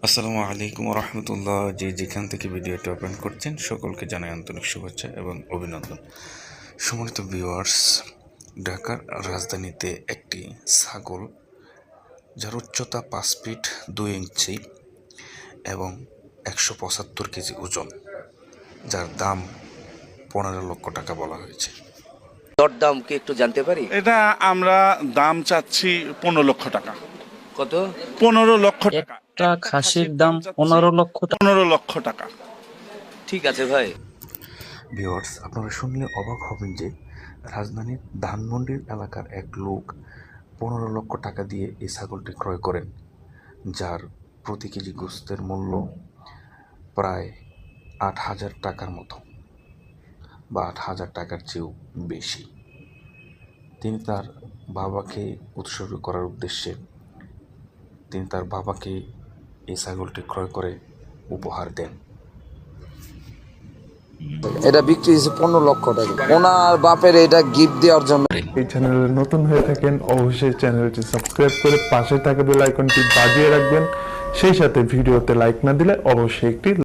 আসসালামু আলাইকুম রহমতুল্লাহ। যেখান থেকে ভিডিওটি ওপেন করছেন সকলকে জানাই আন্তরিক শুভেচ্ছা এবং অভিনন্দন। সম্মানিত ভিউয়ার্স, ঢাকার রাজধানীতে একটি ছাগল যার উচ্চতা 5 ফিট 2 ইঞ্চি এবং 175 কেজি ওজন, যার দাম 15 লক্ষ টাকা বলা হয়েছে। দরদাম কি একটু জানতে পারি? এটা আমরা দাম চাচ্ছি 15 লক্ষ টাকা। কত? 15 লক্ষ টাকা। একটা খাসির দাম 15 লক্ষ টাকা। 15 লক্ষ টাকা। ঠিক আছে ভাই। ভিউয়ার্স, আপনারা শুনলে অবাক হবেন যে রাজধানীর ধানমন্ডির এলাকার এক লোক 15 লক্ষ টাকা দিয়ে এই ছাগলটি ক্রয় করেন, যার প্রতি কেজি গোস্তের মূল্য প্রায় 8,000 টাকার মতো বা 8,000 টাকার চেয়েও বেশি। তিনি তার বাবাকে উৎসর্গ করার উদ্দেশ্যে তিনি তার বাবাকে এই ছাগলটি ক্রয় করে উপহার দেন। এটা বিক্রি হয়েছে 15 লক্ষ টাকা। ওনার বাপের এটা গিফট দেওয়ার জন্য। এই চ্যানেলে নতুন হয়ে থাকেন অবশ্যই চ্যানেলটি সাবস্ক্রাইব করে পাশে থাকা বেল আইকনটি বাজিয়ে রাখবেন। সেই সাথে ভিডিওতে লাইক না দিলে অবশ্যই একটি